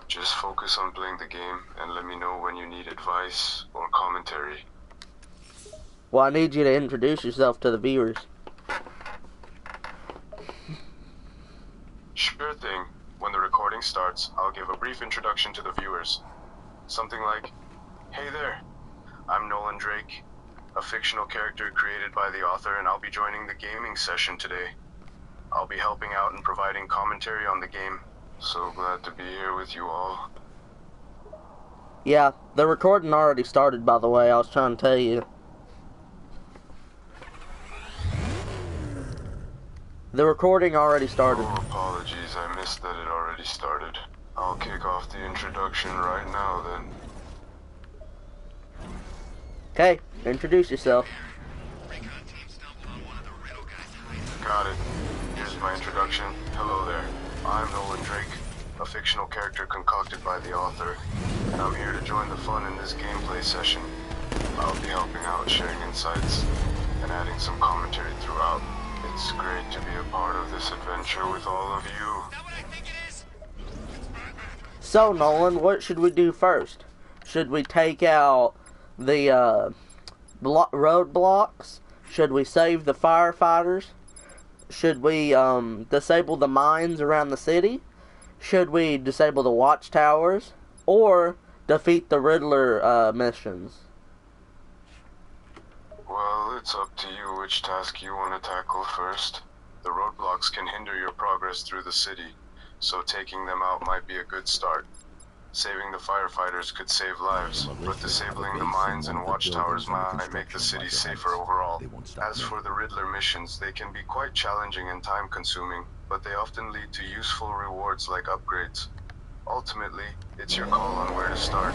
Just focus on playing the game and let me know when you need advice or commentary. Well, I need you to introduce yourself to the viewers. Sure thing. When the recording starts, I'll give a brief introduction to the viewers. Something like, "Hey there, I'm Nolan Drake, a fictional character created by the author, and I'll be joining the gaming session today. I'll be helping out and providing commentary on the game. So glad to be here with you all." Yeah, the recording already started, by the way. I was trying to tell you. The recording already started. Oh, apologies. I missed that it already started. I'll kick off the introduction right now, then. Okay, introduce yourself. Got it. Here's my introduction. Hello there. I'm Nolan Drake, a fictional character concocted by the author, and I'm here to join the fun in this gameplay session. I'll be helping out, sharing insights, and adding some commentary throughout. It's great to be a part of this adventure with all of you. So, Nolan, what should we do first? Should we take out the roadblocks? Should we save the firefighters? Should we disable the mines around the city? Should we disable the watchtowers? Or defeat the Riddler missions? Well, it's up to you which task you want to tackle first. The roadblocks can hinder your progress through the city, so taking them out might be a good start. Saving the firefighters could save lives, but disabling the mines and watchtowers might make the city safer overall. As for the Riddler missions, they can be quite challenging and time-consuming, but they often lead to useful rewards like upgrades. Ultimately, it's your call on where to start.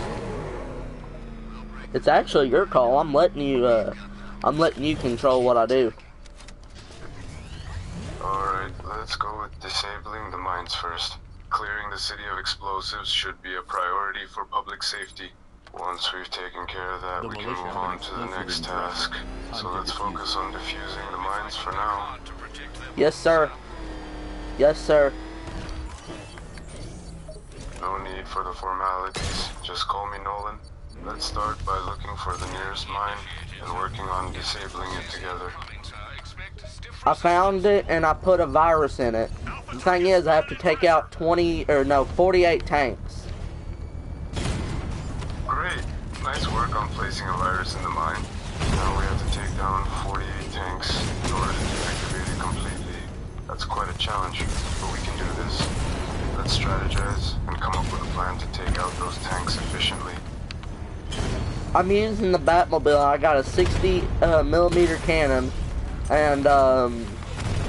It's actually your call. I'm letting you control what I do. Alright, let's go with disabling the mines first. Clearing the city of explosives should be a priority for public safety. Once we've taken care of that, we can move on to the next task. So let's focus on defusing the mines for now. Yes, sir. Yes, sir. No need for the formalities. Just call me Nolan. Let's start by looking for the nearest mine and working on disabling it together. I found it and I put a virus in it. The thing is, I have to take out 48 tanks. Great. Nice work on placing a virus in the mine. Now we have to take down 48 tanks in order to deactivate it completely. That's quite a challenge, but we can do this. Let's strategize and come up with a plan to take out those tanks efficiently. I'm using the Batmobile. I got a 60 millimeter cannon, and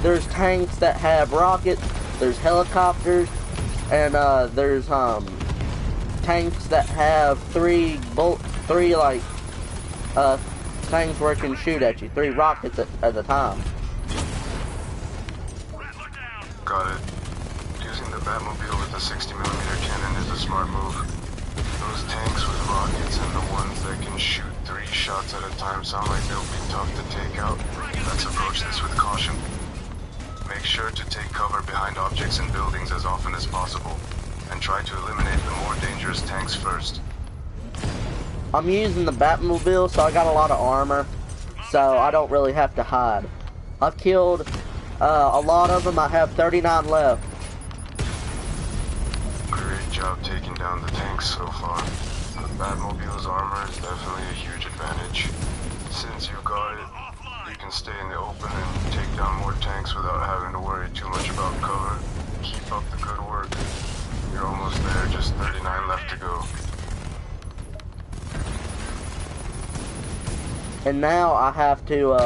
there's tanks that have rockets, there's helicopters, and there's tanks that have three things where it can shoot at you, 3 rockets at a time. Got it. Using the Batmobile with a 60 millimeter cannon is a smart move. Those tanks with rockets and the ones that can shoot 3 shots at a time sound like they'll be tough to take out. Let's approach this with caution. Make sure to take cover behind objects and buildings as often as possible, and try to eliminate the more dangerous tanks first. I'm using the Batmobile, so I got a lot of armor, so I don't really have to hide. I've killed a lot of them. I have 39 left. Great job taking down the tanks so far. The Batmobile's armor is definitely a huge advantage. Since you got it, you can stay in the open and take down more tanks without having to worry too much about cover. Keep up the good work. You're almost there, just 39 left to go. And now I have to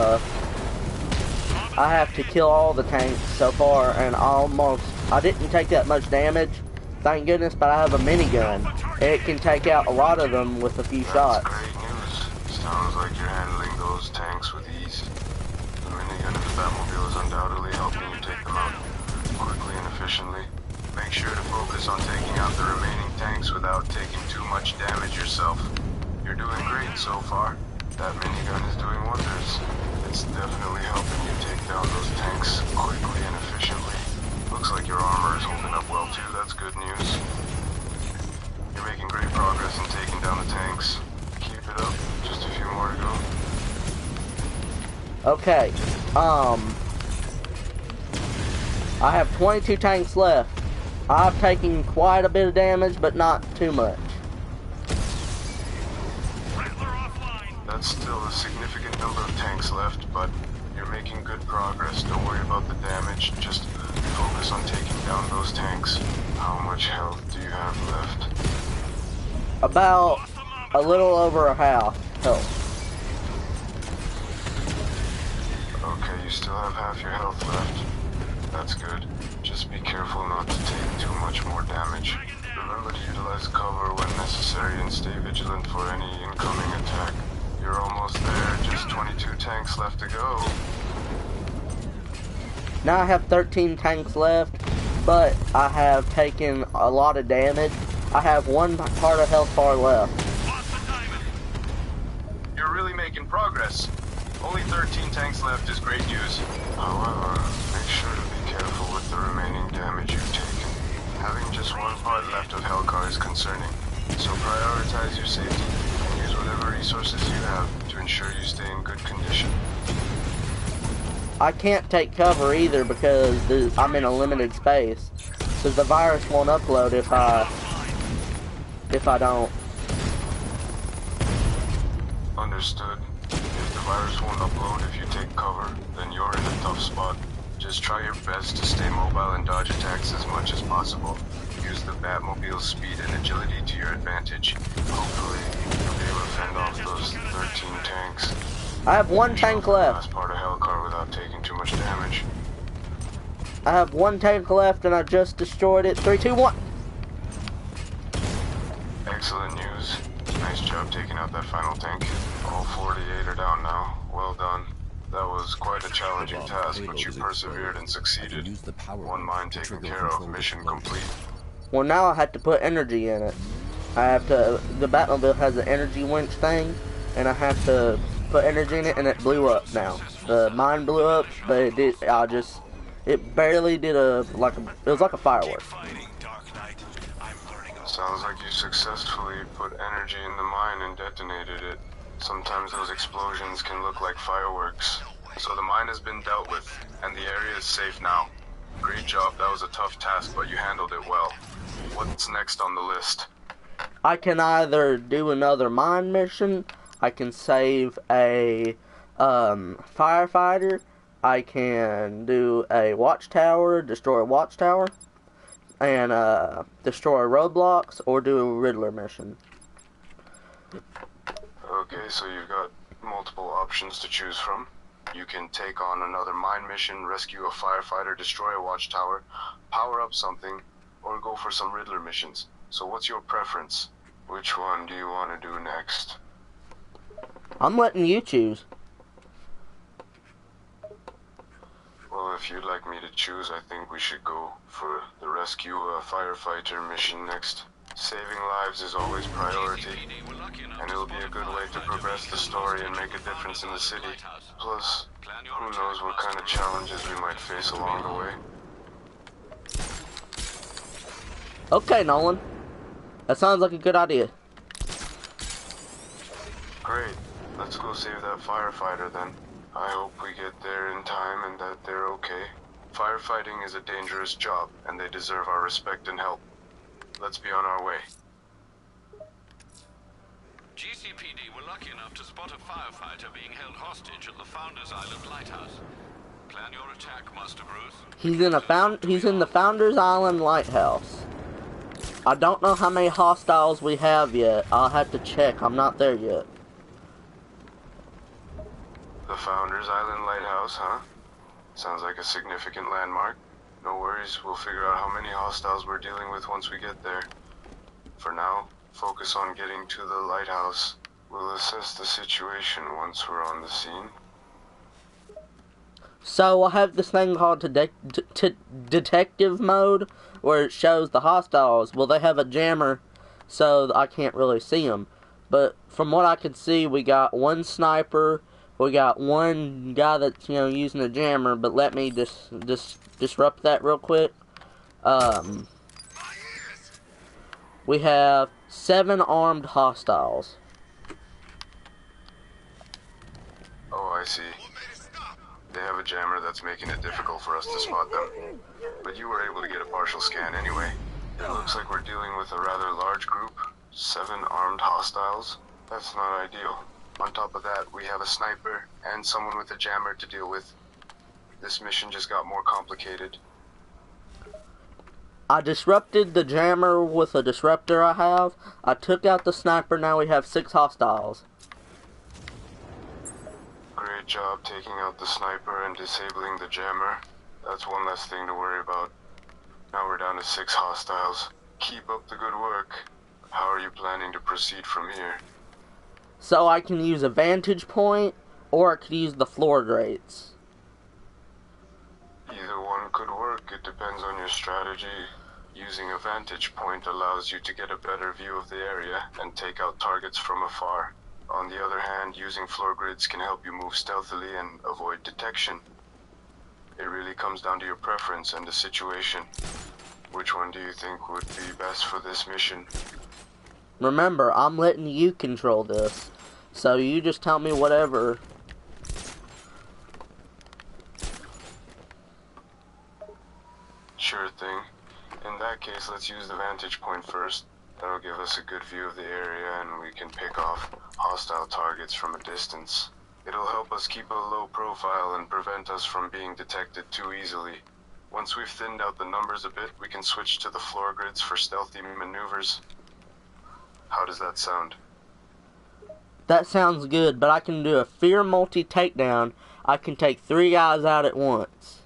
kill all the tanks so far, and I didn't take that much damage, thank goodness, but I have a minigun. It can take out a lot of them with a few shots. That's great news. Sounds like you're handling those tanks with ease. The minigun in the Batmobile is undoubtedly helping you take them out quickly and efficiently. Make sure to focus on taking out the remaining tanks without taking too much damage yourself. You're doing great so far. That minigun is doing wonders. It's definitely helping you take down those tanks quickly and efficiently. Looks like your armor is holding up well too. That's good news. Okay. I have 22 tanks left. I've taken quite a bit of damage, but not too much. That's still a significant number of tanks left, but you're making good progress. Don't worry about the damage. Just focus on taking down those tanks. How much health do you have left? About a little over a half health. Okay, you still have half your health left. That's good. Just be careful not to take too much more damage. Remember to utilize cover when necessary and stay vigilant for any incoming attack. You're almost there, just 22 tanks left to go. Now I have 13 tanks left, but I have taken a lot of damage. I have one part of health bar left. You're really making progress. Only 13 tanks left is great news. However, make sure to be careful with the remaining damage you've taken. Having just one part left of Hellcar is concerning, so prioritize your safety and use whatever resources you have to ensure you stay in good condition. I can't take cover either because I'm in a limited space. Because the virus won't upload if I don't. Understood. If the virus won't upload if you take cover, then you're in a tough spot. Just try your best to stay mobile and dodge attacks as much as possible. Use the Batmobile's speed and agility to your advantage. Hopefully, you'll be able to fend off those 13 tanks. I have one tank left. Last part of Hellcar without taking too much damage. I have one tank left and I just destroyed it. 3, 2, 1. Excellent news. Nice job taking out that final tank. All 48 are down now. Well done. That was quite a challenging task, but you persevered and succeeded. One mine taken care of, mission complete. Well, now I have to put energy in it. I have to. The Batmobile has an energy winch thing, and I have to put energy in it, and it blew up now. The mine blew up, but it did. It barely did it was like a firework. Sounds like you successfully put energy in the mine and detonated it. Sometimes those explosions can look like fireworks. So the mine has been dealt with, and the area is safe now. Great job, that was a tough task, but you handled it well. What's next on the list? I can either do another mine mission, I can save a firefighter, I can do a watchtower, destroy a watchtower, and destroy roadblocks, or do a Riddler mission. Okay, so you've got multiple options to choose from. You can take on another mine mission, rescue a firefighter, destroy a watchtower, power up something, or go for some Riddler missions. So what's your preference? Which one do you want to do next? I'm letting you choose. Well, if you'd like me to choose, I think we should go for the rescue a firefighter mission next. Saving lives is always priority, and it'll be a good way to progress the story and make a difference in the city. Plus, who knows what kind of challenges we might face along the way. Okay, Nolan. That sounds like a good idea. Great. Let's go save that firefighter then. I hope we get there in time and that they're okay. Firefighting is a dangerous job, and they deserve our respect and help. Let's be on our way. GCPD were lucky enough to spot a firefighter being held hostage at the Founders Island lighthouse. Plan your attack, Master Bruce. He's in the Founders Island lighthouse. I don't know how many hostiles we have yet. I'll have to check. I'm not there yet. The Founders Island lighthouse, huh? Sounds like a significant landmark. No worries, we'll figure out how many hostiles we're dealing with once we get there. For now, focus on getting to the lighthouse. We'll assess the situation once we're on the scene. So I have this thing called detective mode, where it shows the hostiles. Well, they have a jammer, so I can't really see them. But from what I can see, we got one sniper, we got one guy that's, using a jammer, but let me just disrupt that real quick. We have 7 armed hostiles. Oh, I see. partial scan anyway. It looks like we're dealing with a rather large group. 7 armed hostiles. That's not ideal. On top of that, we have a sniper and someone with a jammer to deal with. This mission just got more complicated. I disrupted the jammer with a disruptor I have. I took out the sniper, now we have 6 hostiles. Great job taking out the sniper and disabling the jammer. That's one less thing to worry about. Now we're down to 6 hostiles. Keep up the good work. How are you planning to proceed from here? So I can use a vantage point, or I could use the floor grates. Either one could work. It depends on your strategy. Using a vantage point allows you to get a better view of the area and take out targets from afar. On the other hand, using floor grids can help you move stealthily and avoid detection. It really comes down to your preference and the situation. Which one do you think would be best for this mission? Remember, I'm letting you control this, so you just tell me whatever. Sure thing. In that case, let's use the vantage point first. That'll give us a good view of the area and we can pick off hostile targets from a distance. It'll help us keep a low profile and prevent us from being detected too easily. Once we've thinned out the numbers a bit, we can switch to the floor grids for stealthy maneuvers. How does that sound? That sounds good, but I can do a fear multi-takedown. I can take 3 guys out at once.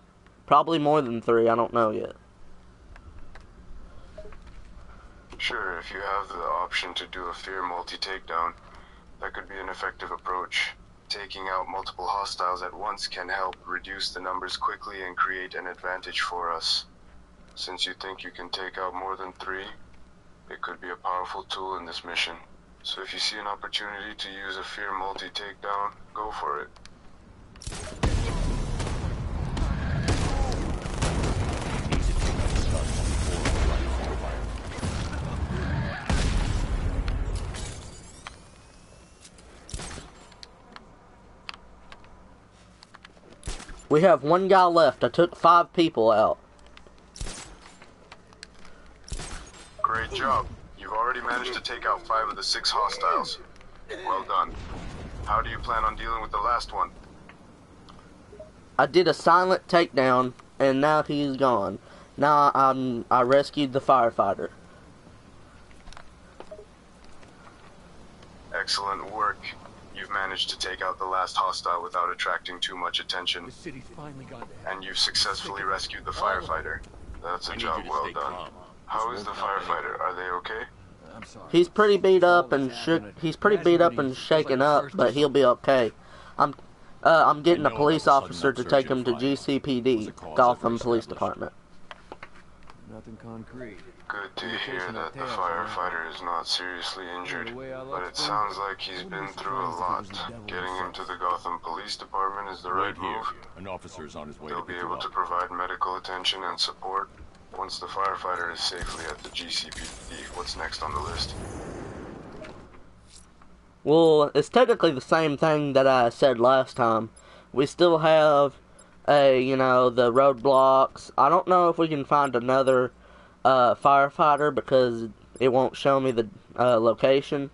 Probably more than 3, I don't know yet. Sure, if you have the option to do a fear multi-takedown, that could be an effective approach. Taking out multiple hostiles at once can help reduce the numbers quickly and create an advantage for us. Since you think you can take out more than 3, it could be a powerful tool in this mission. So if you see an opportunity to use a fear multi-takedown, go for it. We have 1 guy left. I took 5 people out. Great job. You've already managed to take out 5 of the 6 hostiles. Well done. How do you plan on dealing with the last one? I did a silent takedown, and now he's gone. Now I rescued the firefighter. Excellent work. You've managed to take out the last hostile without attracting too much attention. The city's finally gone to And you've successfully rescued the firefighter. That's a job well done. How is the firefighter? Are they okay? I'm sorry. He's pretty beat up and shaken up, but he'll be okay. I'm getting a police officer to take him to GCPD, Gotham Police Department. Nothing concrete. Good to hear that the firefighter is not seriously injured, but it sounds like he's been through a lot. Getting him to the Gotham Police Department is the right move. An officer's on his way. They'll be able to provide medical attention and support once the firefighter is safely at the GCPD. What's next on the list? Well, it's technically the same thing that I said last time. We still have the roadblocks. I don't know if we can find another firefighter because it won't show me the location.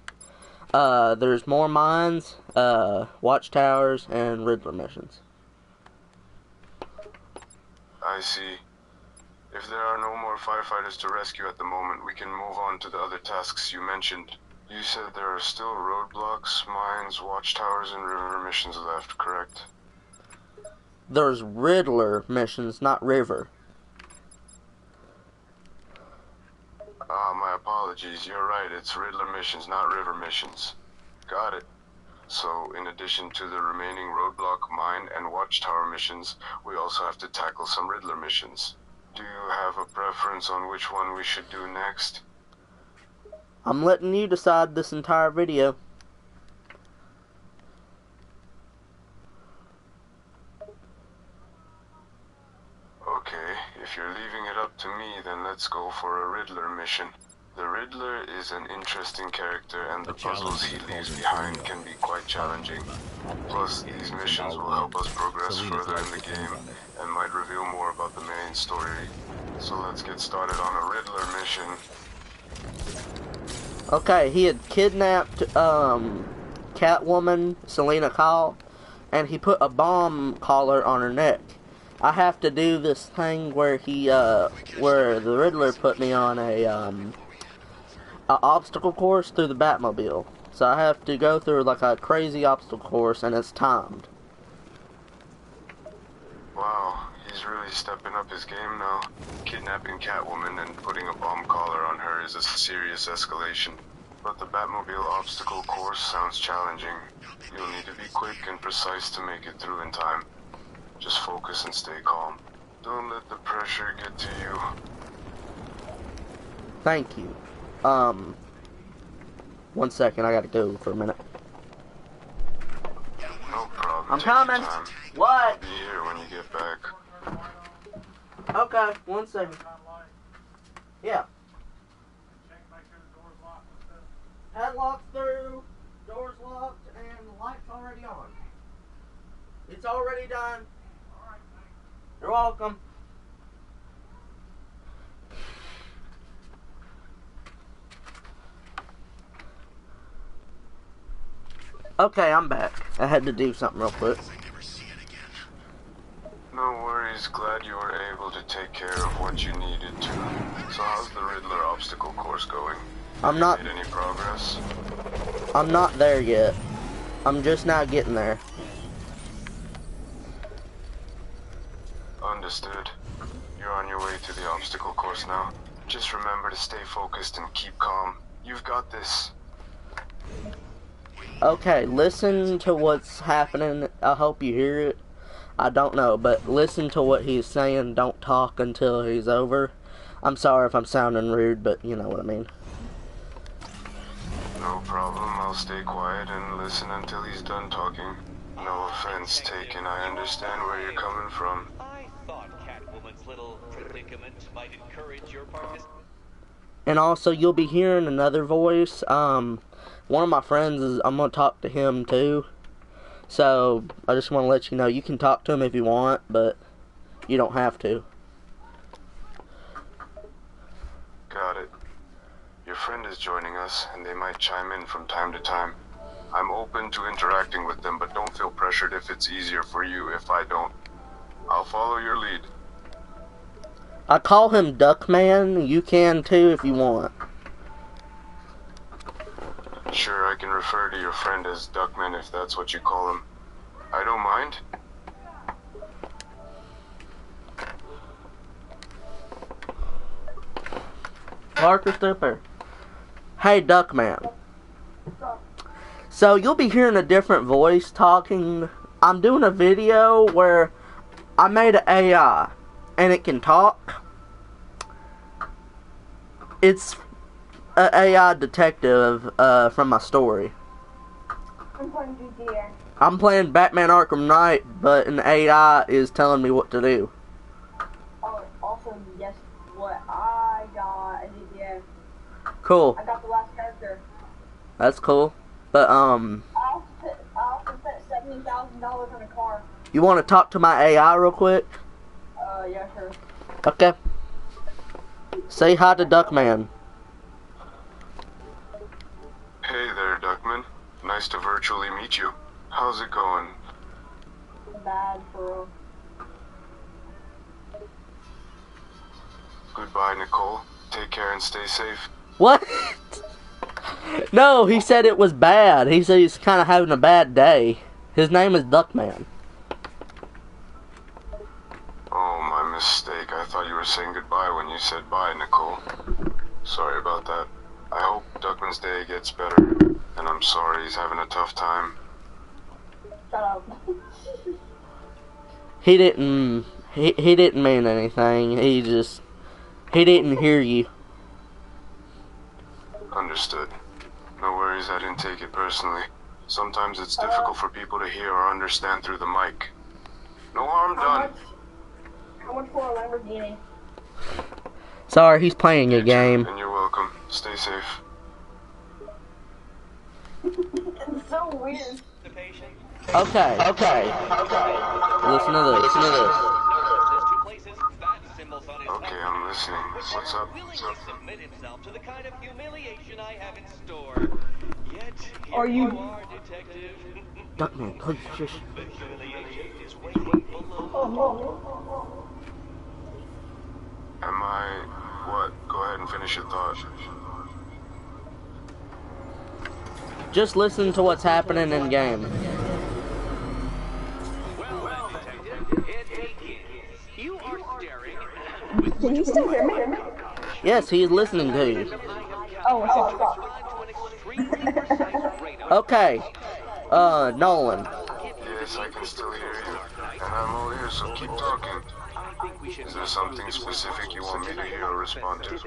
There's more mines, watchtowers, and Riddler missions. I see. If there are no more firefighters to rescue at the moment, we can move on to the other tasks you mentioned. You said there are still roadblocks, mines, watchtowers, and river missions left, correct? There's Riddler missions, not River. My apologies. You're right. It's Riddler missions, not river missions. Got it. So, in addition to the remaining roadblock, mine, and watchtower missions, we also have to tackle some Riddler missions. Do you have a preference on which one we should do next? I'm letting you decide this entire video. Okay, if you're leaving it up to me, then let's go for a Riddler mission. The Riddler is an interesting character, and the puzzles he leaves behind can be quite challenging. Plus, these missions will help us progress further in the game, and might reveal more about the main story. So let's get started on a Riddler mission. Okay, he had kidnapped Catwoman, Selena Kyle, and he put a bomb collar on her neck. I have to do this thing where where the Riddler put me on a obstacle course through the Batmobile. So I have to go through like a crazy obstacle course, and it's timed. Wow, he's really stepping up his game now. Kidnapping Catwoman and putting a bomb collar on her is a serious escalation. But the Batmobile obstacle course sounds challenging. You'll need to be quick and precise to make it through in time. Just focus and stay calm. Don't let the pressure get to you. Thank you. 1 second, I gotta go for a minute. No problem. I'm Take your coming. time. What? I'll be here when you get back. Okay, 1 second. Yeah. Padlock's through, door's locked, and the light's already on. It's already done. You're welcome. Okay, I'm back. I had to do something real quick. No worries, glad you were able to take care of what you needed to. So how's the Riddler obstacle course going? I'm not Made any progress? I'm not there yet. I'm just now getting there. Understood. You're on your way to the obstacle course now. Just remember to stay focused and keep calm. You've got this. Okay, listen to what's happening. I hope you hear it. I don't know, but listen to what he's saying. Don't talk until he's over. I'm sorry if I'm sounding rude, but you know what I mean. No problem, I'll stay quiet and listen until he's done talking. No offense taken, I understand where you're coming from. I thought Catwoman's little predicament might encourage your participation. And also, you'll be hearing another voice. One of my friends I'm gonna talk to him too. So, I just want to let you know, you can talk to him if you want, but you don't have to. Got it. Your friend is joining us, and they might chime in from time to time. I'm open to interacting with them, but don't feel pressured if it's easier for you if I don't. I'll follow your lead. I call him Duckman. You can too if you want. Sure, I can refer to your friend as Duckman if that's what you call him. I don't mind. Parker Stupper. Hey, Duckman. So, you'll be hearing a different voice talking. I'm doing a video where I made an AI, and it can talk. It's an AI detective from my story. I'm playing GTA. I'm playing Batman Arkham Knight, but an AI is telling me what to do. Oh, also, guess what? I got a GTA. Cool. I got the last character. That's cool. But, I also spent $70,000 on a car. you want to talk to my AI real quick? Yeah, sure. Okay. Say hi to Duckman. Hey there, Duckman. Nice to virtually meet you. How's it going? Bad, bro. Goodbye, Nicole. Take care and stay safe. What? No, he said it was bad. He said he's kind of having a bad day. His name is Duckman. Oh, my mistake. I thought you were saying goodbye when you said bye, Nicole. Sorry about that. I hope Duckman's day gets better. And I'm sorry he's having a tough time. Shut up. He didn't mean anything. He didn't hear you. Understood. No worries, I didn't take it personally. Sometimes it's difficult for people to hear or understand through the mic. No harm done. How much for a Lamborghini? Sorry, he's playing a game. And you're welcome. Stay safe. It's so weird. Okay. Listen to this. There's two places. That symbol's on his Okay, I'm listening. What's up? willingly submit himself to the kind of humiliation I have in store. Yet, here Are you- are, Detective. Duckman, please, shush. The humiliation is waiting below. Am I... What? Go ahead and finish your thought. Just listen to what's happening in game. Well, Detective, it begins. You are staring with Can you still hear me? Yes, he's listening to you. Oh, okay. to an extremely precise radar. Okay. Nolan. Yes, I can still hear you. And I'm all ears, so keep talking. Is there something specific you want me to hear or respond to?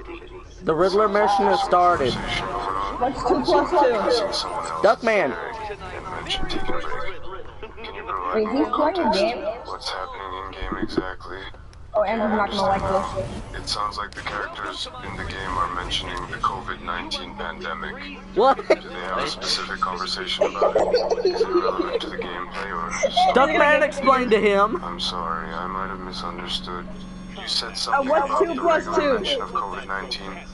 The Riddler mission has started. Conversation going on? What's 2 plus 2? Missing someone else. Duckman. And mentioned taking a break. Can you provide Wait, more he's playing a context? game? What's happening in game exactly? Oh, Amber's not gonna like this. It sounds like the characters in the game are mentioning the COVID-19 pandemic. What? Do they have a specific conversation about it? Is it relevant to the gameplay or just... Duckman explained to him. I'm sorry, I might have misunderstood. You said something what's about 2 the plus regular 2? mention of COVID-19.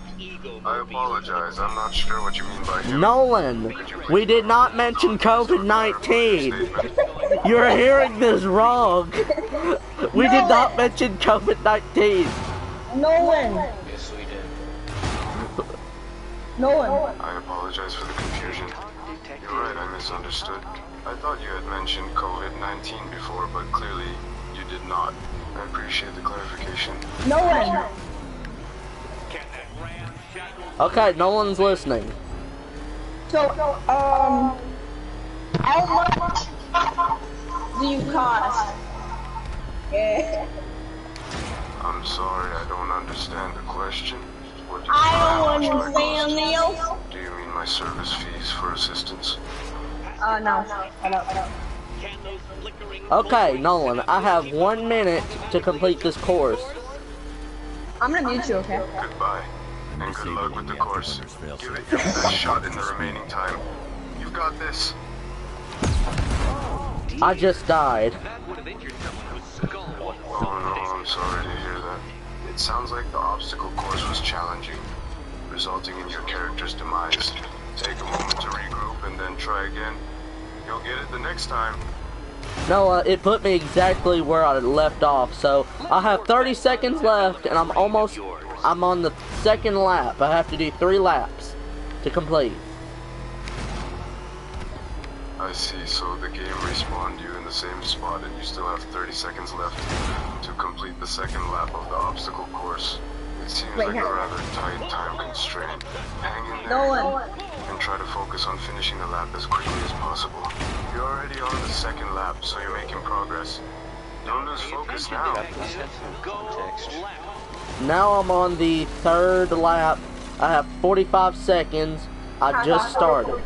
I apologize, I'm not sure what you mean by him. Nolan, we did not mention COVID-19. You're hearing this wrong. We did not mention COVID-19. Nolan! Yes, we did. Nolan! I apologize for the confusion. You're right, I misunderstood. I thought you had mentioned COVID-19 before, but clearly you did not. I appreciate the clarification. Nolan! Okay, Nolan's listening. So, how much do you cost? Yeah. I'm sorry, I don't understand the question. What do you I mean, don't how much do I understand, cost? Neil. Do you mean my service fees for assistance? No. I don't. Can those flickering Okay, Nolan, I have 1 minute to complete this course. I'm gonna mute you, okay? Goodbye, and good luck with the course. Give it your best shot in the remaining time. You've got this. I just died. That would have injured someone whose skull was Oh no, I'm sorry to hear that. It sounds like the obstacle course was challenging, resulting in your character's demise. Take a moment to regroup and then try again. You'll get it the next time. No, it put me exactly where I left off, so I have 30 seconds left, and I'm on the second lap. I have to do 3 laps to complete. I see, so the game respawned you in the same spot and you still have 30 seconds left to complete the second lap of the obstacle course. It seems like a rather tight time constraint. Hang in there Nolan. and try to focus on finishing the lap as quickly as possible. You're already on the second lap, so you're making progress. Don't lose focus now. Now I'm on the 3rd lap. I have 45 seconds. I just started.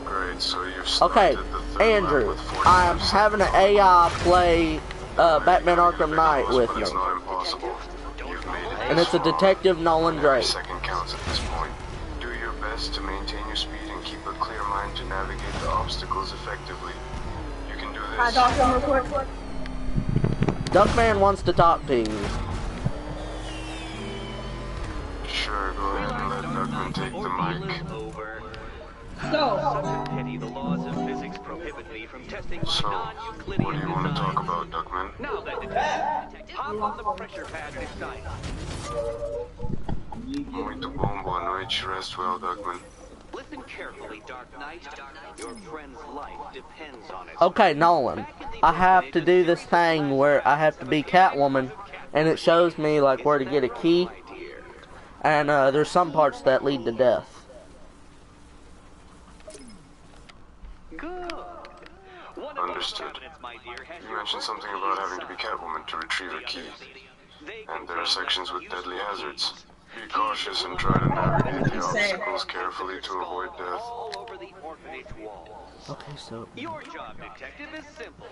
Great, so you've started Okay, the third Andrew, lap with 45 I'm having an AI play Batman Arkham Knight close, with but me. it's not impossible. You've made it And it's a this far. Detective Nolan Every Drake. second counts at this point. Do your best to maintain your speed and keep a clear mind to navigate the obstacles effectively. You can do Can I this. talk to him real quick? Duckman wants to talk to you. Sure, go ahead and let Duckman take the mic. Over. So, Such a pity the laws of physics prohibit me from testing my So, non-Euclidean what do you want to designs. talk about, Duckman? Now then, Detective, hop on the pressure pad this time. Muito bom, boa noite. Rest well, Duckman. Listen carefully, Dark Knight. Your friend's life depends on it. Okay, Nolan, I have to do this thing where I have to be Catwoman, and it shows me like where to get a key, and there's some parts that lead to death. Good. Understood. You mentioned something about having to be Catwoman to retrieve a key. And there are sections with deadly hazards. Be cautious and try to navigate the obstacles carefully to avoid death. All over the orphanage walls. Okay, so Your job, Detective, is simple.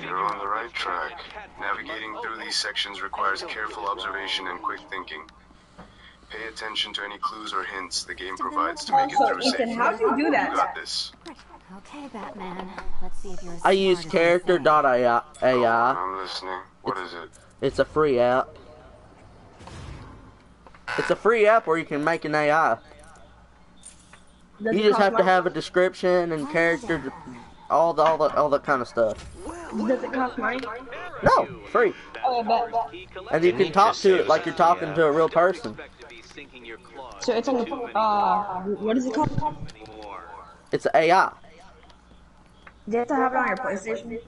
You're on the right track. Navigating through these sections requires careful observation and quick thinking. Pay attention to any clues or hints the game provides to make it so through Ethan, safely. how do you do You that? got this. Okay, Batman. Let's see if you're as I use smart as you say. character.ai. I'm listening. What is it? It's a free app. It's a free app where you can make an AI. Does You it just cost have to money? have a description and character, all that kind of stuff. Does it cost money? No, free. Oh, yeah, bet. And you can talk to it like you're talking to a real person. So it's on the, what is it called? It's an AI. Do you have to have it on your PlayStation?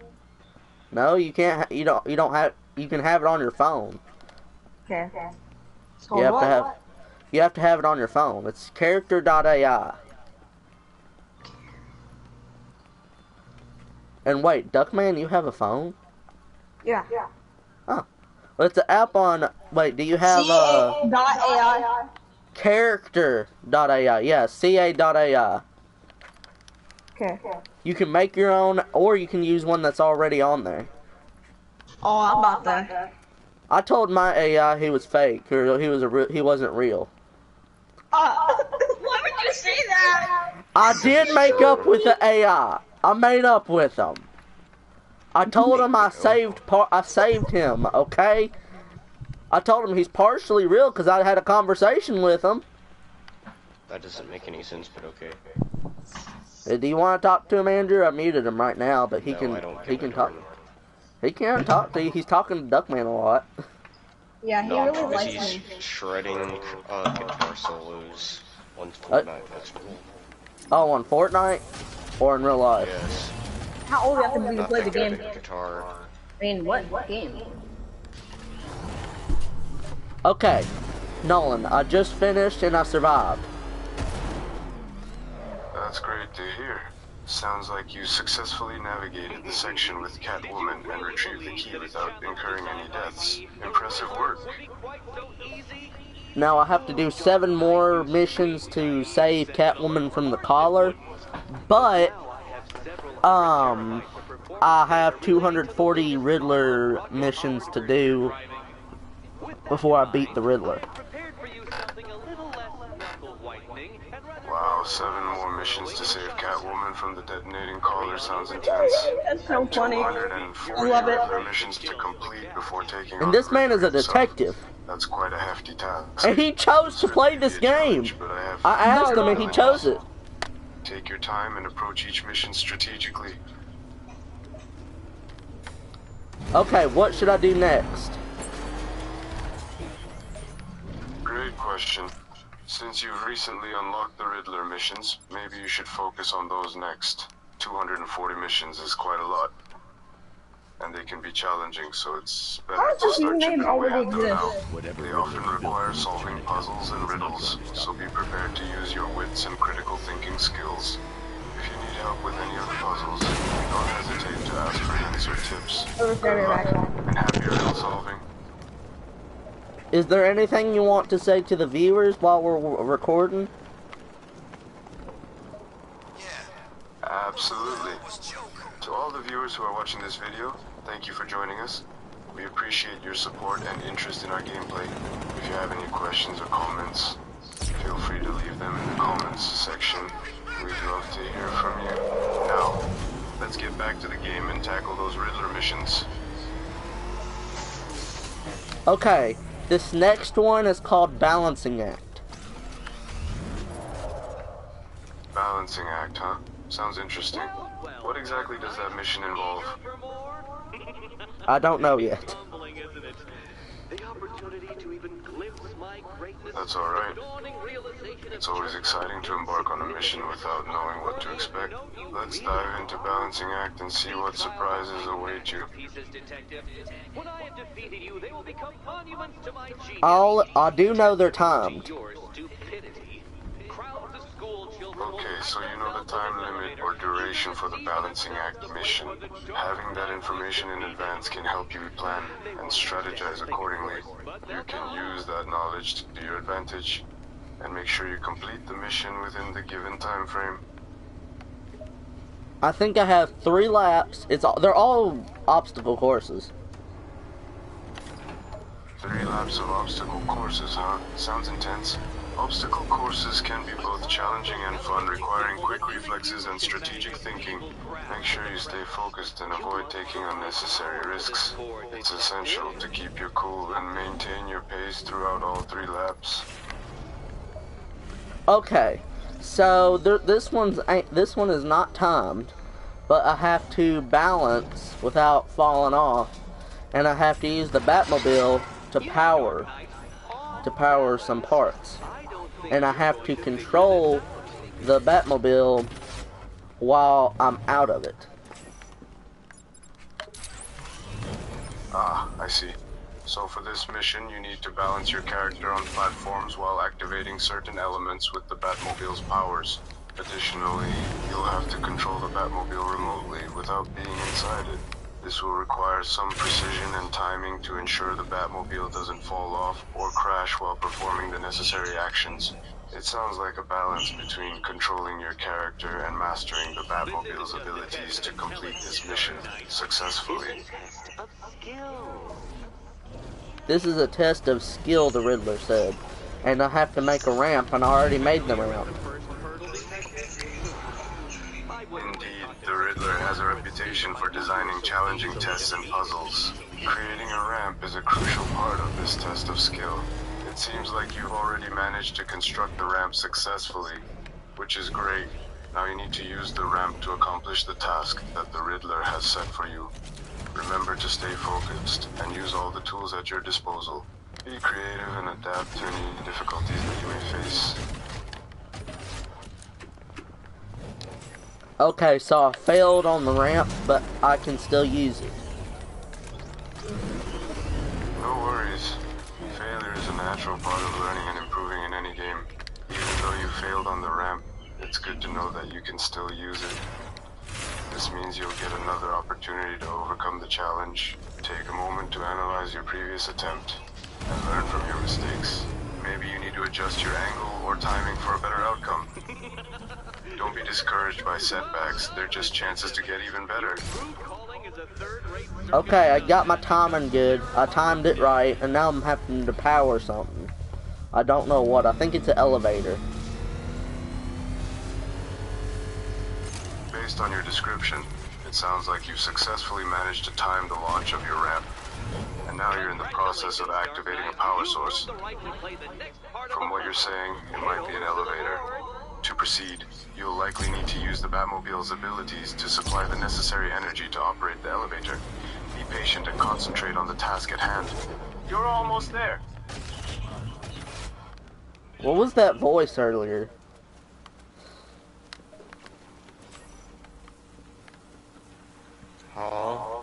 No, you can't. You don't have. You can have it on your phone. Okay. You have to have. You have to have it on your phone. It's character.ai. And wait, Duckman, you have a phone? Yeah. Oh, well, it's an app on. Wait, do you have CA.ai. character.ai? Yeah, ca.ai. Okay. You can make your own, or you can use one that's already on there. Oh, I'm about that. I told my AI he was fake, or he wasn't real. Why would you say that? I did make up with the AI. I made up with him. I told him I saved him. Okay. I told him he's partially real because I had a conversation with him. That doesn't make any sense, but okay. Do you want to talk to him, Andrew? I muted him right now, but he No, can. I don't He give can a talk. darn. He can talk to you. He's talking to Duckman a lot. Yeah, he No, really because likes he's me. shredding guitar solos on Fortnite. That's cool. Oh, on Fortnite or in real life? Yes. How old do you have to be to Not play that the good game? at guitar. I mean, what game? Okay, Nolan. I just finished and I survived. That's great to hear. Sounds like you successfully navigated the section with Catwoman and retrieved the key without incurring any deaths. Impressive work. Now I have to do 7 more missions to save Catwoman from the collar, but I have 240 Riddler missions to do before I beat the Riddler. Wow, 7 more missions to save Catwoman from the detonating collar sounds intense. That's so funny. 240 I love it. Riddler missions to complete before taking on And this the man is a Riddler himself. detective, That's quite a hefty task. and he chose to play this game. But I asked him and he chose it. Take your time and approach each mission strategically. Okay, what should I do next? Great question. Since you've recently unlocked the Riddler missions, maybe you should focus on those next. 240 missions is quite a lot. And they can be challenging, so it's better How to does your start name chipping away already at them now. exist? They often require solving puzzles and riddles, so be prepared to use your wits and critical thinking skills. If you need help with any of the puzzles, don't hesitate to ask for hints or tips. Good luck, and happy riddle solving. Is there anything you want to say to the viewers while we're recording? Absolutely. To all the viewers who are watching this video, thank you for joining us. We appreciate your support and interest in our gameplay. If you have any questions or comments, feel free to leave them in the comments section. We'd love to hear from you. Now, let's get back to the game and tackle those Riddler missions. Okay, this next one is called Balancing Act. Balancing act, huh? Sounds interesting. What exactly does that mission involve? I don't know yet. That's alright. It's always exciting to embark on a mission without knowing what to expect. Let's dive into Balancing Act and see what surprises await you. I do know they're timed. Okay, so you know the time limit or duration for the Balancing Act mission. Having that information in advance can help you plan and strategize accordingly. You can use that knowledge to your advantage and make sure you complete the mission within the given time frame. I think I have 3 laps. They're all obstacle courses. 3 laps of obstacle courses, huh? Sounds intense. Obstacle courses can be both challenging and fun, requiring quick reflexes and strategic thinking. Make sure you stay focused and avoid taking unnecessary risks. It's essential to keep your cool and maintain your pace throughout all 3 laps. Okay, so this one is not timed, but I have to balance without falling off, and I have to use the Batmobile to power some parts, and I have to control the Batmobile while I'm out of it. Ah, I see. So for this mission, you need to balance your character on platforms while activating certain elements with the Batmobile's powers. Additionally, you'll have to control the Batmobile remotely without being inside it. This will require some precision and timing to ensure the Batmobile doesn't fall off or crash while performing the necessary actions. It sounds like a balance between controlling your character and mastering the Batmobile's abilities to complete this mission successfully. This is a test of skill, the Riddler said, and I have to make a ramp, and I already made the ramp. Indeed, the Riddler has a reputation for designing challenging tests and puzzles. Creating a ramp is a crucial part of this test of skill. It seems like you've already managed to construct the ramp successfully, which is great. Now you need to use the ramp to accomplish the task that the Riddler has set for you. Remember to stay focused and use all the tools at your disposal. Be creative and adapt to any difficulties that you may face. Okay, so I failed on the ramp, but I can still use it. No worries. Failure is a natural part of learning and improving in any game. Even though you failed on the ramp, it's good to know that you can still use it. This means you'll get another opportunity to overcome the challenge. Take a moment to analyze your previous attempt and learn from your mistakes. Maybe you need to adjust your angle or timing for a better outcome. Don't be discouraged by setbacks. They're just chances to get even better. Okay, I got my timing good. I timed it right, and now I'm having to power something. I don't know what. I think it's an elevator. Based on your description, it sounds like you've successfully managed to time the launch of your ramp. And now you're in the process of activating a power source. From what you're saying, it might be an elevator. To proceed, you'll likely need to use the Batmobile's abilities to supply the necessary energy to operate the elevator. Be patient and concentrate on the task at hand. You're almost there. What was that voice earlier? Huh?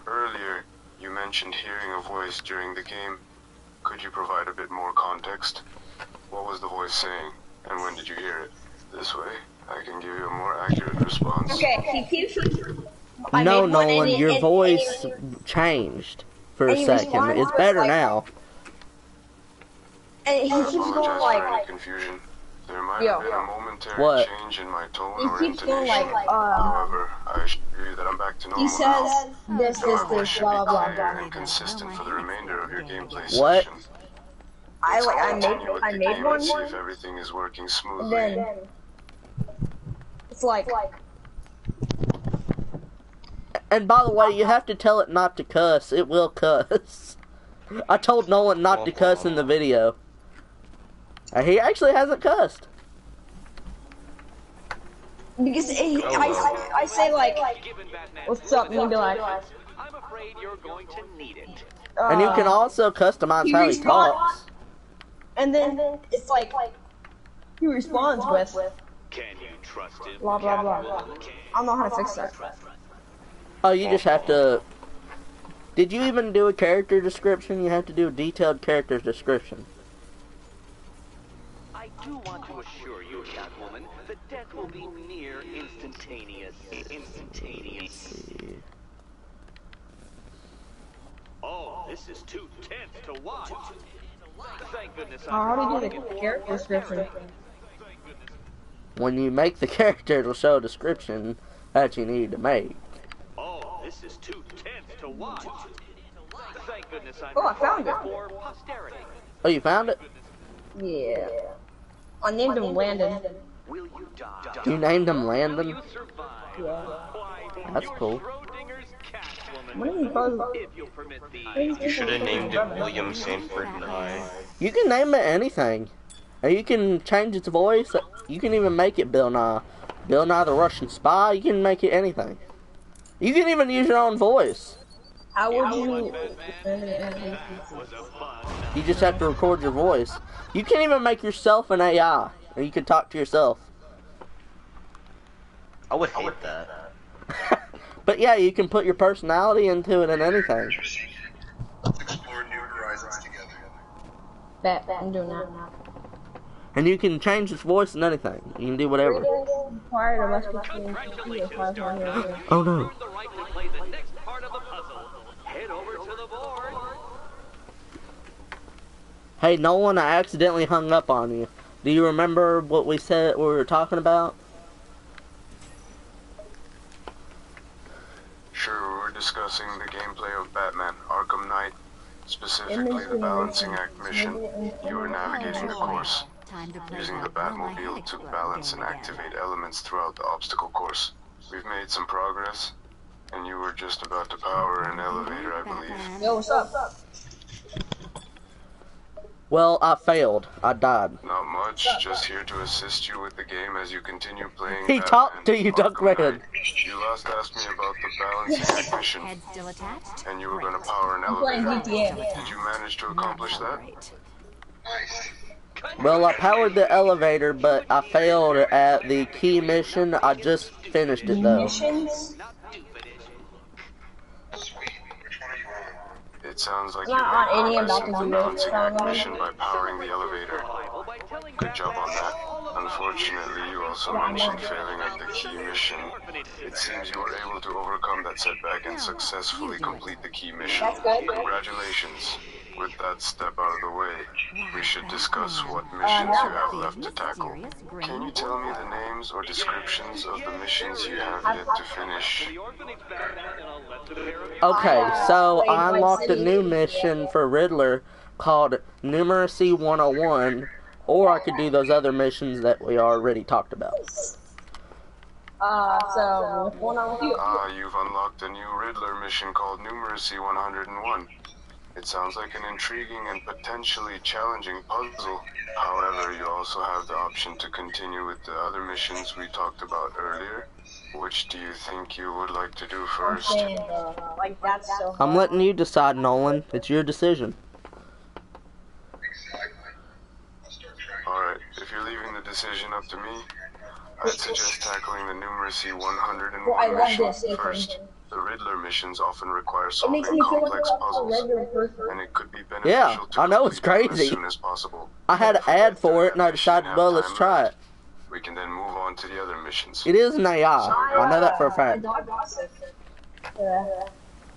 Earlier, you mentioned hearing a voice during the game. Could you provide a bit more context? What was the voice saying, and when did you hear it? This way, I can give you a more accurate response. Okay, he keeps. No, Nolan, your voice changed for a second. It's better now. And he I keeps going apologize for any like. confusion. There might have been a momentary What? change in my tone He or keeps going intonation. like. However, I assure you that I'm back to normal He says now. this, Your voice should blah be blah clear blah. and consistent for the remainder of your gameplay What? session. I Continue with the made game one, and see if everything is working and smoothly. then it's like. And by the way, you have to tell it not to cuss. It will cuss. I told Nolan not to cuss in the video. And he actually hasn't cussed. Because I say like, what's up, and he'll be like, I'm afraid you're going to need it. And you can also customize how he talks. and then it's like he responds with Can you trust him? blah blah blah. I don't know how to fix that. Oh, you just have to... Did you even do a character description? You have to do a detailed character description. I do want to assure you, Catwoman, that death will be near instantaneous. Oh, this is too tense to watch. Thank goodness I already did a character description. When you make the character, it'll show a description that you need to make. Oh, this is too tense to watch. Thank goodness I'm Oh, I found it. for posterity. Oh, you found it? Yeah. I named him Landon. Will you die? You named him Landon? Will you survive? Yeah. Why, That's you're cool. Schrodinger's Catwoman. What is he called? If you'll permit the... You should have named it William Sanford Nye. You can name it anything. And you can change its voice. You can even make it Bill Nye. Bill Nye the Russian Spy. You can make it anything. You can even use your own voice. How would you? You just have to record your voice. You can even make yourself an AI. Or you can talk to yourself. I would hate that. But yeah, you can put your personality into it and anything. Let's explore new horizons together. Bet, I'm doing that. And you can change its voice and anything. You can do whatever. Required a must between 50 or 500. Oh no. Earn the right to play the next part of the puzzle. Head over to the board. Hey Nolan, I accidentally hung up on you. Do you remember what we said we were talking about? Sure, we were discussing the gameplay of Batman, Arkham Knight, specifically the Balancing Act mission. You were navigating the course, using the Batmobile to balance and activate elements throughout the obstacle course. We've made some progress, and you were just about to power an elevator, I believe. Yo, what's up? Well, I failed. I died. Not much, just here to assist you with the game as you continue playing He Batman, talked to you, Arkham Duckman. Knight. You last asked me about the Balancing Act mission, Head still attached? and you were going to power an I'm playing elevator. GTA. Did you manage to accomplish that? Great. Well, I powered the elevator, but I failed at the key mission. I just finished it though. Missions? It sounds like I'm you not on any, I'm progressed about to in do the it. Balancing Act So, mission by powering the elevator. Good job on that. Unfortunately, you also mentioned failing at the key mission. It seems you were able to overcome that setback and successfully complete the key mission. That's good. Congratulations. With that step out of the way, we should discuss what missions you have left to tackle. Can you tell me the names or descriptions of the missions you have yet to finish? Okay, so I unlocked a new mission for Riddler called Numeracy 101, or I could do those other missions that we already talked about. So, what's going on with you? You've unlocked a new Riddler mission called Numeracy 101. It sounds like an intriguing and potentially challenging puzzle. However, you also have the option to continue with the other missions we talked about earlier. Which do you think you would like to do first? Like, that's so hard. I'm letting you decide, Nolan. It's your decision. Alright, if you're leaving the decision up to me, I'd suggest tackling the Numeracy 101 Well, I love mission this, Ethan. first. The Riddler missions often require It solving makes me feel like complex a puzzles, regular person. and it could be beneficial Yeah, to I know, it's complete them crazy. as soon as possible. I had an ad for it, and I If you decided, have well, let's time try it. left, we can then move on to the other missions. It is an AI. I know that for a fact.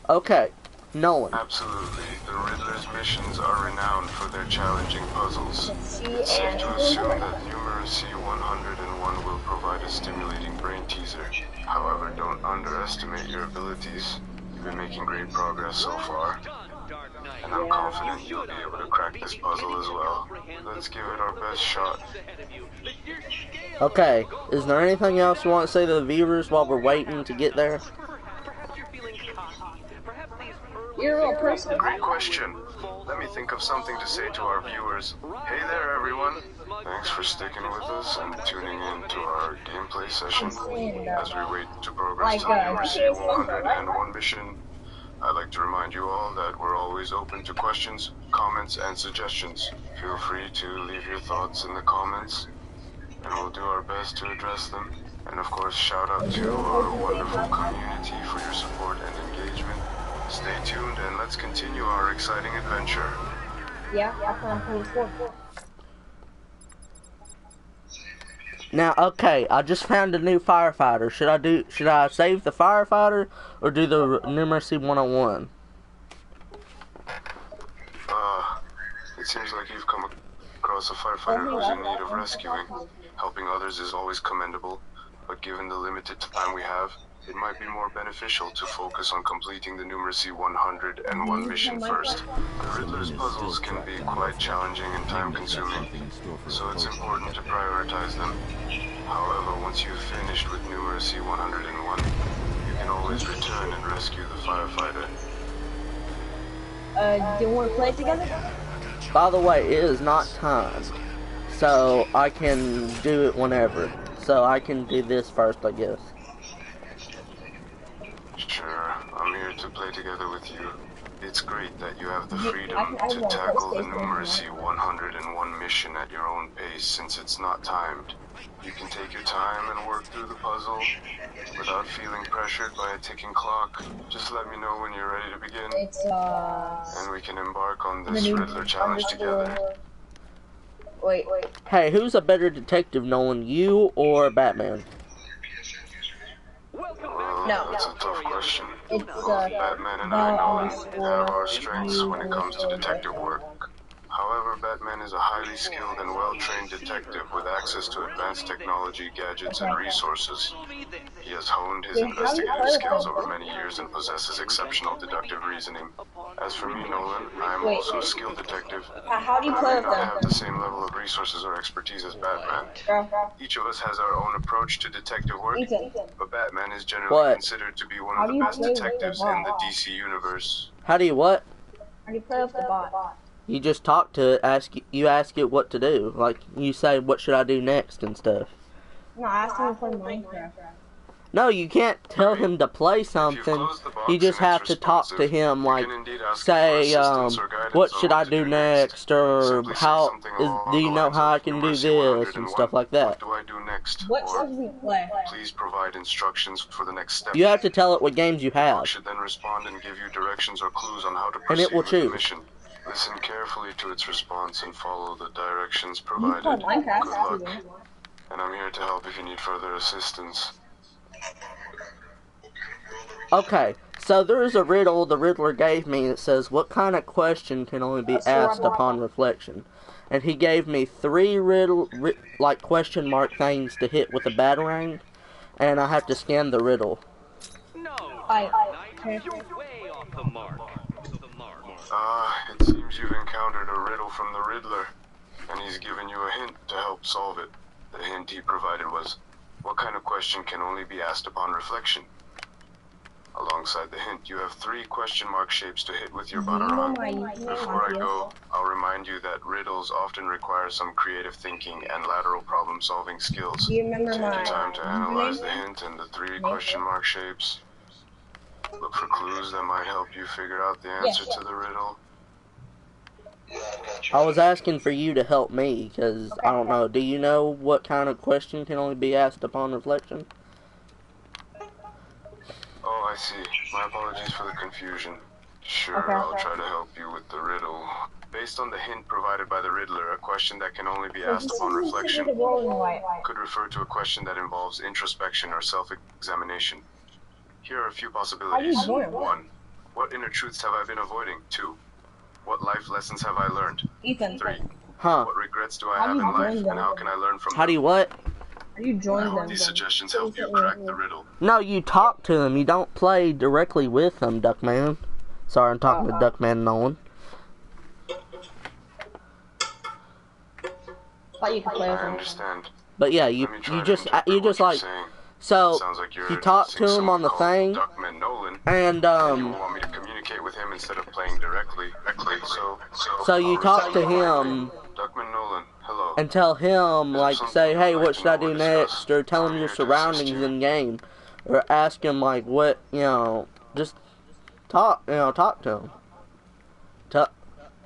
Okay, Nolan. Absolutely. The Riddler's missions are renowned for their challenging puzzles. It's safe to assume that Numeracy 101 will provide a stimulating brain teaser. However, don't underestimate your abilities. You've been making great progress so far, and I'm confident you'll be able to crack this puzzle as well. Let's give it our best shot. Okay, is there anything else you want to say to the viewers while we're waiting to get there? You're a real person. Great question. Let me think of something to say to our viewers. Hey there, everyone. Thanks for sticking with us and tuning in to our gameplay session. As we wait to progress to the Numeracy 101 mission, I'd like to remind you all that we're always open to questions, comments, and suggestions. Feel free to leave your thoughts in the comments, and we'll do our best to address them. And of course, shout out to our wonderful community for your support and engagement. Stay tuned and let's continue our exciting adventure. Yeah, that's what I'm playing for. Now, okay, I just found a new firefighter. Should I save the firefighter or do the Numeracy 101? It seems like you've come across a firefighter who's in need of rescuing. Helping others is always commendable, but given the limited time we have, it might be more beneficial to focus on completing the numeracy 101 mission first. The Riddler's puzzles can be quite challenging and time-consuming, so it's important to prioritize them. However, once you've finished with numeracy 101, you can always return and rescue the firefighter. Do you want to play together? By the way, it is not timed, so I can do it whenever. So I can do this first, I guess. Sure, I'm here to play together with you. It's great that you have the freedom to tackle the numeracy 101 mission at your own pace since it's not timed. You can take your time and work through the puzzle without feeling pressured by a ticking clock. Just let me know when you're ready to begin. And we can embark on this Riddler challenge together. Wait. Hey, who's a better detective, Nolan, you or Batman? Well, that's a tough question. Batman and I, Nolan, have our strengths when it comes to detective work. However, Batman is a highly skilled and well-trained detective with access to advanced technology, gadgets, and resources. He has honed his investigative skills over many years and possesses exceptional deductive reasoning. As for me, Nolan, I am also a skilled detective. How do you play I with may not them? have the same level of resources or expertise as Batman. Each of us has our own approach to detective work, but Batman is generally considered to be one of the best detectives in the DC universe. How do you what? How do you play with the bot? You just talk to it, ask it what to do. Like, you say, what should I do next and stuff. No, I asked him to play Minecraft. No, you can't tell him to play something. You just have to talk to him, like, say, what should I do next, or do you know how I can do this, and stuff like that. What do I do next? What should we play? Please provide instructions for the next step. You have to tell it what games you I have, should then respond and give you directions or clues on how to and proceed it will with the choose. mission. Listen carefully to its response and follow the directions You play provided. Minecraft, Good luck. And I'm here to help if you need further assistance. Okay, so there is a riddle the Riddler gave me that says, what kind of question can only be asked upon reflection? And he gave me 3 question mark things to hit with a batarang, and I have to scan the riddle. No, Okay. you're way off the mark. It seems you've encountered a riddle from the Riddler, and he's given you a hint to help solve it. The hint he provided was, what kind of question can only be asked upon reflection? Alongside the hint, you have 3 question mark shapes to hit with your batarang. Before I go, I'll remind you that riddles often require some creative thinking and lateral problem-solving skills. Do you remember Take my your time to analyze the hint and the 3 question mark shapes. Look for clues that might help you figure out the answer to the riddle. I was asking for you to help me, because, I don't know, do you know what kind of question can only be asked upon reflection? Oh, I see. My apologies for the confusion. Sure, I'll try to help you with the riddle. Based on the hint provided by the Riddler, a question that can only be asked upon reflection could refer to a question that involves introspection or self-examination. Here are a few possibilities. 1. What inner truths have I been avoiding? 2. What life lessons have I learned? Ethan. 3. Huh. What regrets do I have in life, and how can I learn from them? How do you what? How do you I join hope them? these suggestions help you crack the riddle. No, you talk to them. You don't play directly with them, Duckman. Sorry, I'm talking to Duckman Nolan. Thought you could play with I them. understand. But yeah, Let you me try to just interpret what you're like, saying. so Sounds like you're you talk to addressing him on the someone thing, called Duckman Nolan, and you want me to communicate with him instead of playing directly. so you I'll talk to repeat my him Duckman Nolan, hello. and tell him, like, say, hey, what should I do next, or tell him I'm your here to assist surroundings you. in game, or ask him, like, what, just talk to him.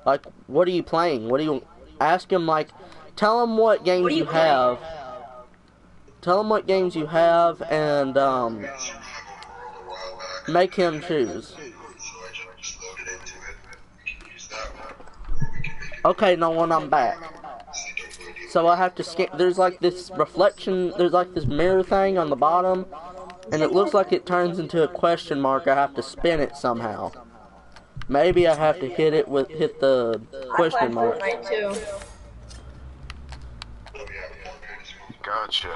Like, what are you playing? Ask him, like, tell him what games you have. Tell him what games you have, and, make him choose. Okay, Nolan, I'm back. So I have to scan, there's like this reflection, there's like this mirror thing on the bottom, and it looks like it turns into a question mark. I have to spin it somehow. Maybe I have to hit the question mark. Gotcha.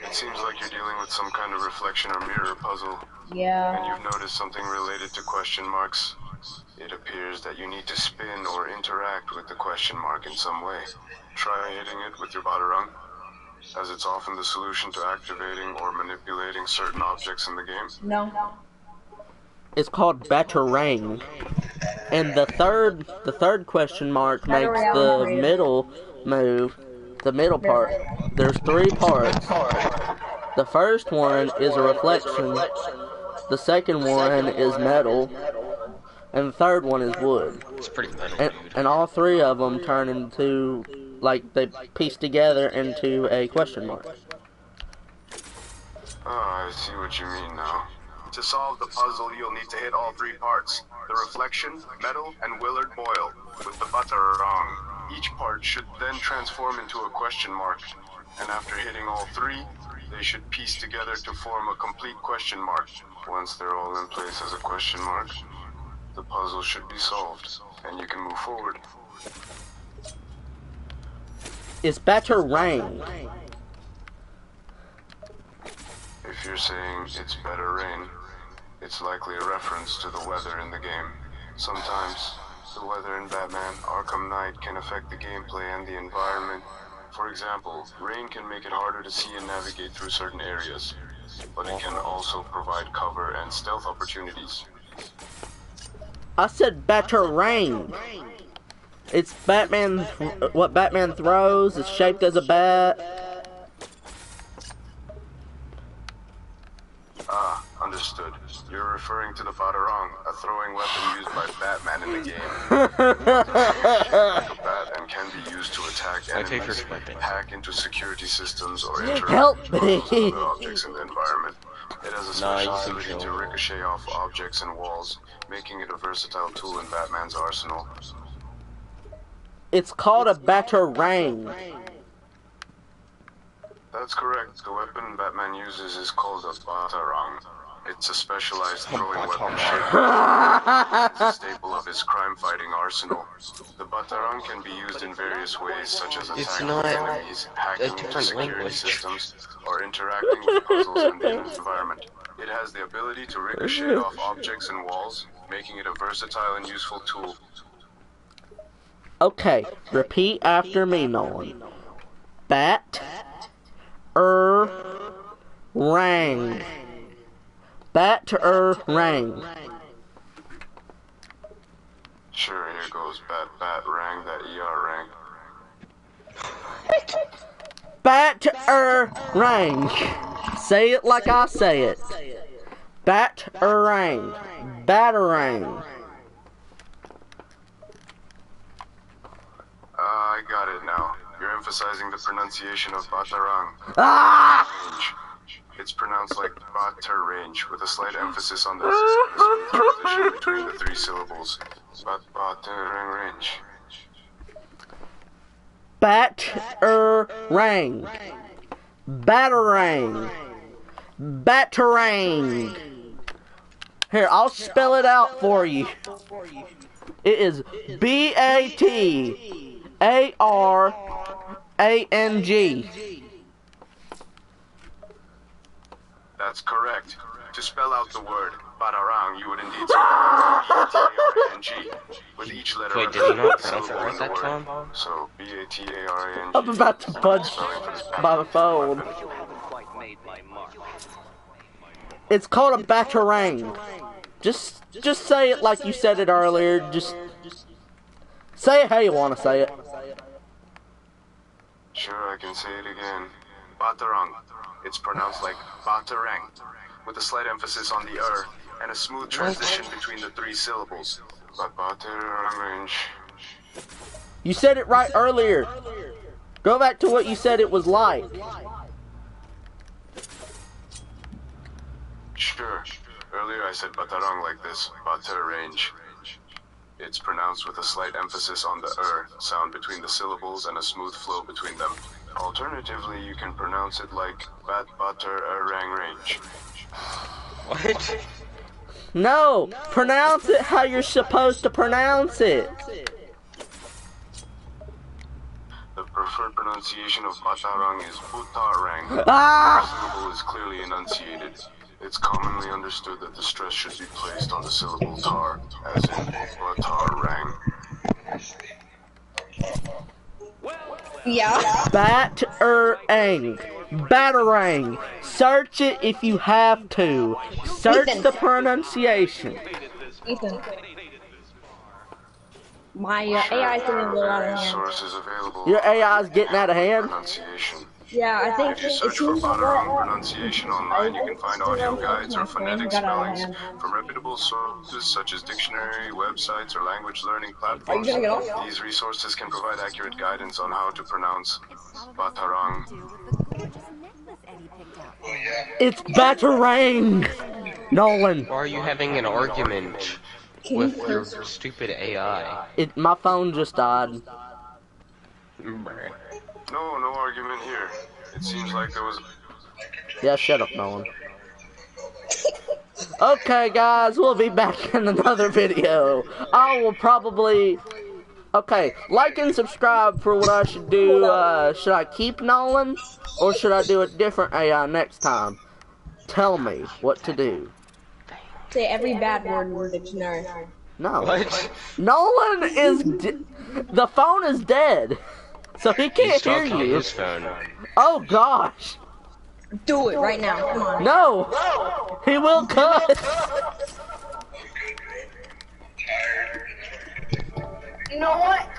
It seems like you're dealing with some kind of reflection or mirror puzzle. Yeah. And you've noticed something related to question marks. It appears that you need to spin or interact with the question mark in some way. Try hitting it with your batarang, as it's often the solution to activating or manipulating certain objects in the game. No. It's called batarang. And the third question mark makes the middle move, the middle part. There's 3 parts. The first one is a reflection. The second one is metal. And the third one is wood. It's pretty metal, And all 3 of them turn into, like, they piece together into a question mark. Oh, I see what you mean now. To solve the puzzle, you'll need to hit all 3 parts. The reflection, metal, and Willard Boyle with the batarang. Each part should then transform into a question mark. And after hitting all 3, they should piece together to form a complete question mark. Once they're all in place as a question mark, the puzzle should be solved, and you can move forward. It's batarang. If you're saying it's better rain, it's likely a reference to the weather in the game. Sometimes, the weather in Batman Arkham Knight can affect the gameplay and the environment. For example, rain can make it harder to see and navigate through certain areas, but it can also provide cover and stealth opportunities. I said batarang. It's Batman, what Batman throws. It's shaped as a bat. Ah, understood. You're referring to the batarang, a throwing weapon used by Batman in the game. Like a bat and can be used to attack enemies, hack into security systems, or interact with other objects in the environment. It has a special ability to ricochet off objects and walls, making it a versatile tool in Batman's arsenal. It's called a batarang. That's correct. The weapon Batman uses is called a batarang. It's a specialized throwing weapon shaped as a staple of his crime-fighting arsenal. The batarang can be used in various ways, such as attacking enemies, hacking into security systems, or interacting with puzzles in the environment. It has the ability to ricochet off objects and walls, making it a versatile and useful tool. Okay, repeat after me, Nolan. Bat-er-rang. Bat-er-rang. Sure, here goes bat-rang, that ER rang. Bat-er-rang. Say it like I say it. Bat-er-rang. Batarang. I got it now. You're emphasizing the pronunciation of batarang. Ah! It's pronounced like batar-range, with a slight emphasis on the transition between the 3 syllables. Batarang-range. Bat-er-rang. Batarang. Batarang. Here, I'll spell it out for you. It is B-A-T-A-R-A-N-G. That's correct. To spell out the word batarang, you would indeed spell B-A-T-A-R-A-N-G, with each letter Wait, did he not pronounce it right that time? So, B-A-T-A-R-A-N-G. I'm about to punch my phone. It's called a batarang. Just say it like you said it earlier. Just say it how you want to say it. Sure, I can say it again. Batarang. It's pronounced like batarang, with a slight emphasis on the and a smooth transition between the 3 syllables. Batarang. You said it right earlier. Go back to what you said it was like. Sure. Earlier I said batarang like this, batar-range. It's pronounced with a slight emphasis on the sound between the syllables and a smooth flow between them. Alternatively, you can pronounce it like bat-batar-rang-range. What? No! Pronounce it how you're supposed to pronounce it. The preferred pronunciation of Batarang is Butarang. Ah! The syllable is clearly enunciated. It's commonly understood that the stress should be placed on the syllable tar, as in Batarang. Yeah. Batarang. Batarang. Search it if you have to. Search Ethan. the pronunciation. Ethan. My AI is getting a little out of hand. Sources available. Your AI is getting out of hand? Pronunciation. Yeah, I think If you it search for seems like Batarang pronunciation online, you can find audio guides or my phone phonetic got out of spellings hand. from reputable sources such as dictionary, websites, or language learning platforms. Are you gonna get off? These resources can provide accurate guidance on how to pronounce Batarang. It's Batarang! Nolan. Why are you having an argument with your stupid AI? My phone just died. No argument here. It seems like there was. Yeah, shut up, Nolan. Okay, guys, we'll be back in another video. I will probably... Okay, like and subscribe for what I should do. Should I keep Nolan? Or should I do a different AI next time? Tell me what to do. Say every bad word in the dictionary. No. What? Nolan is... The phone is dead. So he He's can't hear talking to you. his phone. Oh, gosh. Do it right now. Come on. No! He will cut! You know what?